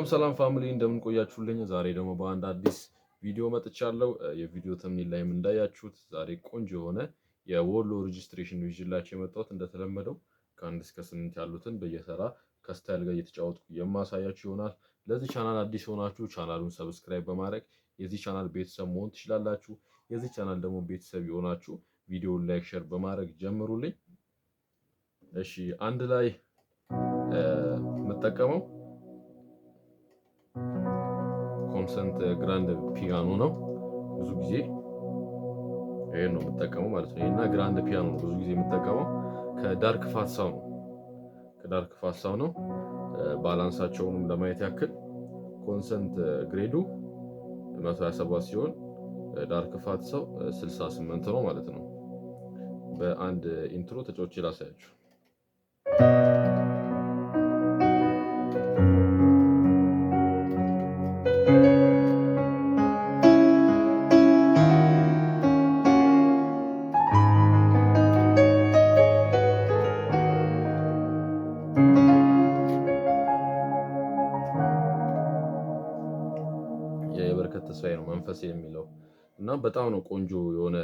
ሰላም ፋሚሊ እንደምን ቆያችሁልኝ? ዛሬ ደግሞ በአንድ አዲስ ቪዲዮ መጥቻለሁ። የቪዲዮ ተምኔል ላይ እንዳያችሁት ዛሬ ቆንጆ የሆነ የወሎ ሬጂስትሬሽን ይዤላችሁ የመጣሁት እንደተለመደው ከአንድ እስከ 8 ያሉትን በየተራ ከስታይል ጋር እየተጫወትኩ የማሳያችሁ ይሆናል። ለዚህ ቻናል አዲስ ሆናችሁ ቻናሉን ሰብስክራይብ በማድረግ የዚህ ቻናል ቤተሰብ መሆን ትችላላችሁ። የዚህ ቻናል ደግሞ ቤተሰብ የሆናችሁ ቪዲዮውን ላይክ፣ ሼር በማድረግ ጀምሩልኝ። እሺ አንድ ላይ የምጠቀመው ኮንሰንት ግራንድ ፒያኖ ነው። ብዙ ጊዜ ይሄን ነው የምጠቀመው ማለት ነው። ይሄና ግራንድ ፒያኖ ነው ብዙ ጊዜ የምጠቀመው። ከዳርክ ፋሳው ነው። ባላንሳቸውንም ለማየት ያክል ኮንሰንት ግሬዱ 127 ሲሆን ዳርክ ፋሳው 68 ነው ማለት ነው። በአንድ ኢንትሮ ተጫውቼ ላሳያችሁ። የበረከት ተስፋዬ ነው መንፈስ የሚለው እና በጣም ነው ቆንጆ የሆነ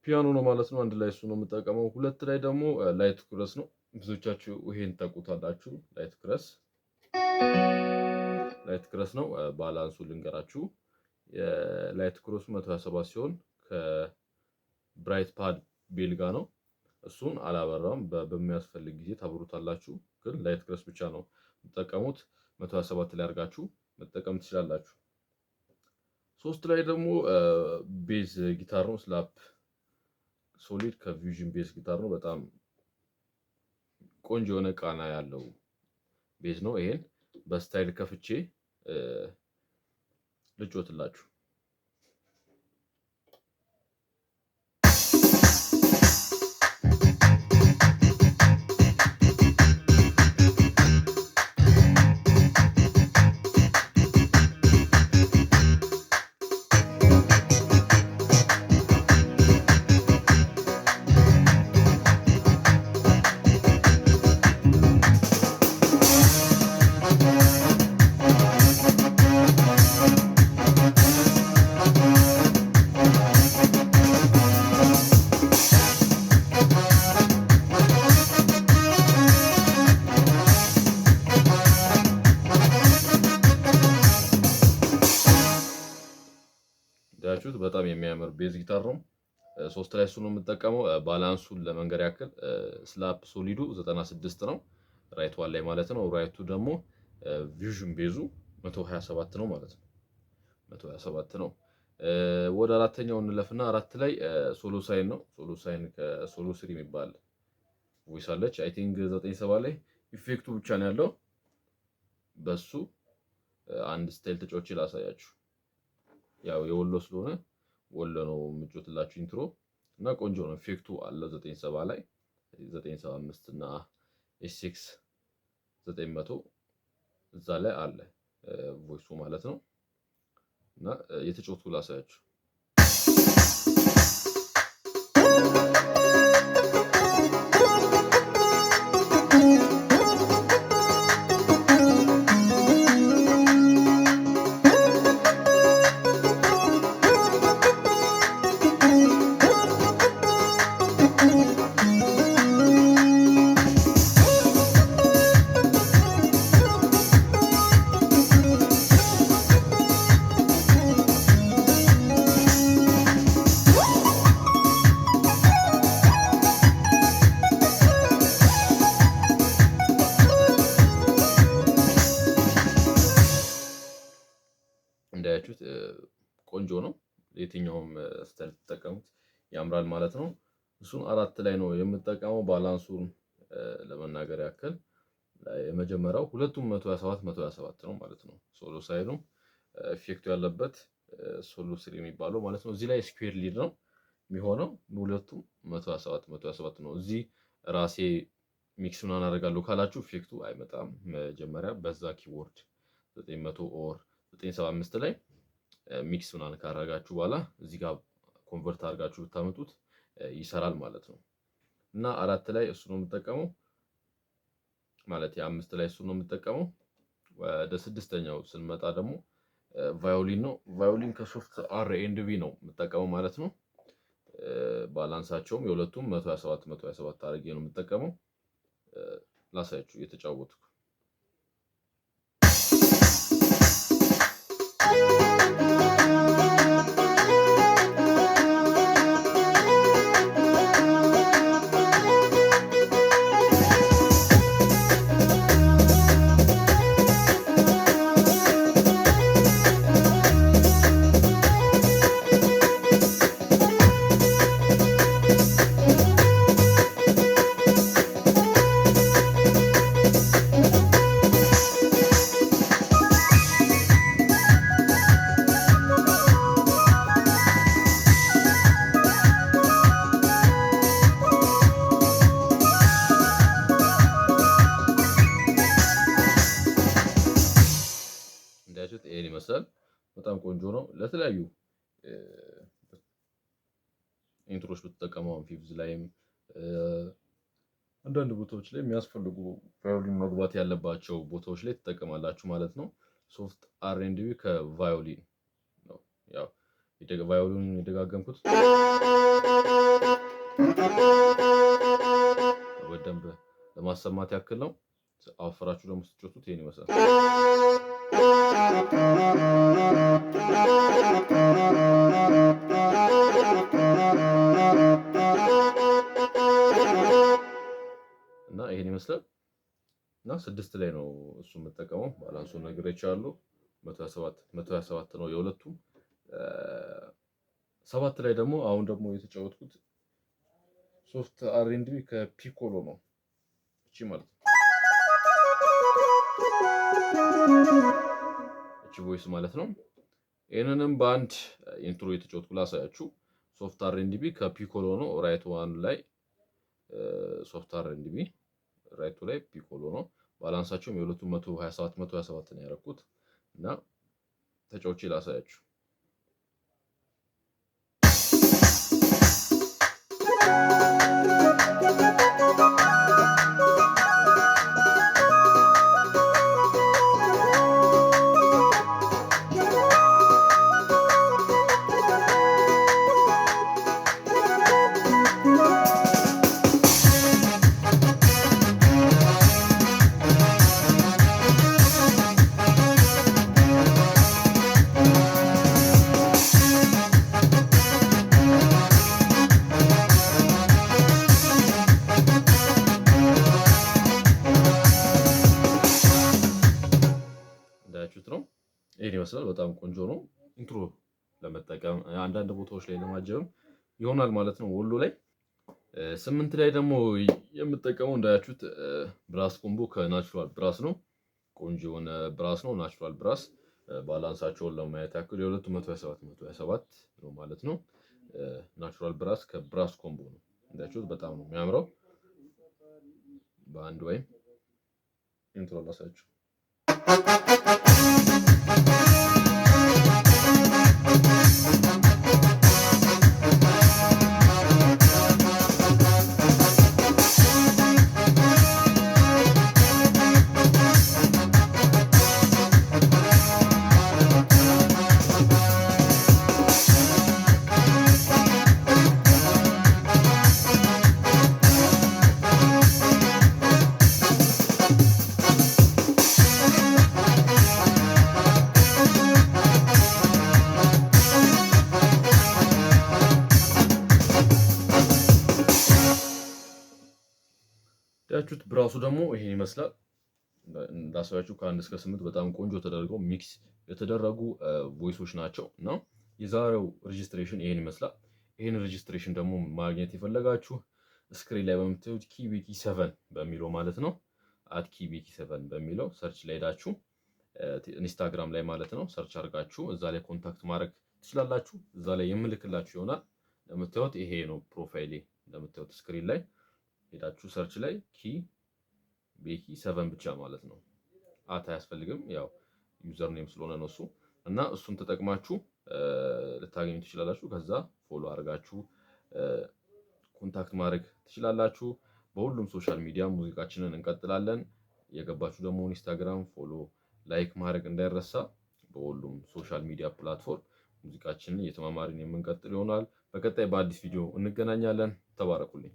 ፒያኖ ነው ማለት ነው። አንድ ላይ እሱ ነው የምጠቀመው። ሁለት ላይ ደግሞ ላይት ክረስ ነው። ብዙዎቻችሁ ይሄን ታውቁታላችሁ። ላይት ክረስ ነው። ባላንሱ ልንገራችሁ። የላይት ክሮሱ 127 ሲሆን ከብራይት ፓድ ቤል ጋር ነው። እሱን አላበራም። በሚያስፈልግ ጊዜ ታብሩታላችሁ። ግን ላይት ክረስ ብቻ ነው የምትጠቀሙት። 127 ላይ አድርጋችሁ መጠቀም ትችላላችሁ። ሶስት ላይ ደግሞ ቤዝ ጊታር ነው። ስላፕ ሶሊድ ከቪዥን ቤዝ ጊታር ነው። በጣም ቆንጆ የሆነ ቃና ያለው ቤዝ ነው። ይሄን በስታይል ከፍቼ ልጮትላችሁ። እንዳያችሁት በጣም የሚያምር ቤዝ ጊታር ነው። ሶስት ላይ እሱ ነው የምጠቀመው። ባላንሱን ለመንገር ያክል ስላፕ ሶሊዱ 96 ነው ራይት ዋን ላይ ማለት ነው። ራይቱ ደግሞ ቪዥን ቤዙ 127 ነው ማለት ነው። 127 ነው። ወደ አራተኛው እንለፍና አራት ላይ ሶሎ ሳይን ነው። ሶሎ ሳይን ከሶሎ ስሪ የሚባል ቮይስ አለች። አይ ቲንክ 97 ላይ ኢፌክቱ ብቻ ነው ያለው። በሱ አንድ ስታይል ተጫውቼ ላሳያችሁ። ያው የወሎ ስለሆነ ወሎ ነው የምጮትላችሁ ኢንትሮ እና ቆንጆ ነው። ኢፌክቱ አለ 97 ላይ 975 እና ኤስ6 900 እዛ ላይ አለ ቮይሱ ማለት ነው። እና የተጫወትኩ ላሳያችሁ። እንዳያችሁት ቆንጆ ነው። የትኛውም ስታይል ተጠቀሙት ያምራል ማለት ነው። እሱን አራት ላይ ነው የምጠቀመው። ባላንሱን ለመናገር ያክል የመጀመሪያው ሁለቱም 127 ነው ማለት ነው። ሶሎ ሳይኑ ኢፌክቱ ያለበት ሶሎ ስሪ የሚባለው ማለት ነው። እዚህ ላይ ስኩዌር ሊድ ነው የሚሆነው። ሁለቱም 127 ነው። እዚህ ራሴ ሚክስ ምናምን አደርጋለሁ ካላችሁ ኢፌክቱ አይመጣም። መጀመሪያ በዛ ኪቦርድ 900 ኦር 975 ላይ ሚክስ ምናምን ካደረጋችሁ በኋላ እዚህ ጋር ኮንቨርት አድርጋችሁ ብታመጡት ይሰራል ማለት ነው። እና አራት ላይ እሱ ነው የምጠቀመው ማለት የአምስት ላይ እሱ ነው የምጠቀመው። ወደ ስድስተኛው ስንመጣ ደግሞ ቫዮሊን ነው። ቫዮሊን ከሶፍት R&B ነው የምጠቀመው ማለት ነው። ባላንሳቸውም የሁለቱም 127 127 አድርጌ ነው የምጠቀመው። ላሳያችሁ እየተጫወትኩ ይሄን ይመስላል። በጣም ቆንጆ ነው። ለተለያዩ ኢንትሮች ብትጠቀሙ ፊቭዝ ላይም አንዳንድ ቦታዎች ላይ የሚያስፈልጉ ቫዮሊን መግባት ያለባቸው ቦታዎች ላይ ትጠቀማላችሁ ማለት ነው። ሶፍት R&B ከቫዮሊን ነው። ያው ቫዮሊን የደጋገምኩት በደንብ ለማሰማት ያክል ነው። አወፍራችሁ ደግሞ ስትጮቱት ይሄን ይመስላል። እና ይሄን ይመስላል። እና 6 ላይ ነው እሱ የምጠቀመው። ባላንሱን ነግሬያችኋለሁ። 127 ነው የሁለቱም። 7 ላይ ደግሞ አሁን ደግሞ የተጫወትኩት ሶፍት R&B ከፒኮሎ ነው። እቺ ማለት ነው እቺ ቮይስ ማለት ነው። ይሄንንም በአንድ ኢንትሮ የተጫወትኩ ላሳያችሁ። ሶፍት R&B ከፒኮሎ ነው። ራይት ዋን ላይ ሶፍት R&B ራይቱ ላይ ፒኮሎ ነው። ባላንሳቸውም የሁለቱም 127 127 ነው ያደረኩት እና ተጫውቼ ላሳያችሁ። ነው ይሄን ይመስላል። በጣም ቆንጆ ነው። ኢንትሮ ለመጠቀም አንዳንድ ቦታዎች ላይ ለማጀብም ይሆናል ማለት ነው። ወሎ ላይ 8 ላይ ደግሞ የምጠቀመው እንዳያችሁት ብራስ ኮምቦ ከናቹራል ብራስ ነው። ቆንጆ የሆነ ብራስ ነው፣ ናቹራል ብራስ። ባላንሳቸውን ለማየት ያክል የሁለቱ 127 127 ነው ማለት ነው። ናቹራል ብራስ ከብራስ ኮምቦ ነው። እንዳያችሁት በጣም ነው የሚያምረው። በአንድ ወይም ኢንትሮ ላሳያችሁ። ያችሁት ብራሱ ደግሞ ይሄን ይመስላል። እንዳሳያችሁ ከ1 እስከ 8 በጣም ቆንጆ ተደርገው ሚክስ የተደረጉ ቮይሶች ናቸው እና የዛሬው ሬጂስትሬሽን ይሄን ይመስላል። ይሄን ሬጂስትሬሽን ደግሞ ማግኘት የፈለጋችሁ ስክሪን ላይ በምታዩት ኪቤኪ 7 በሚለው ማለት ነው @ኪቤኪ 7 በሚለው ሰርች ላይ ሄዳችሁ ኢንስታግራም ላይ ማለት ነው ሰርች አድርጋችሁ እዛ ላይ ኮንታክት ማድረግ ትችላላችሁ። እዛ ላይ የምልክላችሁ ይሆናል። እንደምታዩት ይሄ ነው ፕሮፋይሌ። እንደምታዩት ስክሪን ላይ ሄዳችሁ ሰርች ላይ ኪቤኪ 7 ብቻ ማለት ነው። አያስፈልግም፣ ያው ዩዘር ኔም ስለሆነ ነው እሱ እና እሱን ተጠቅማችሁ ልታገኙ ትችላላችሁ። ከዛ ፎሎ አድርጋችሁ ኮንታክት ማድረግ ትችላላችሁ። በሁሉም ሶሻል ሚዲያ ሙዚቃችንን እንቀጥላለን። የገባችሁ ደግሞ ኢንስታግራም ፎሎ፣ ላይክ ማድረግ እንዳይረሳ። በሁሉም ሶሻል ሚዲያ ፕላትፎርም ሙዚቃችንን እየተማማርን የምንቀጥል ይሆናል። በቀጣይ በአዲስ ቪዲዮ እንገናኛለን። ተባረኩልኝ።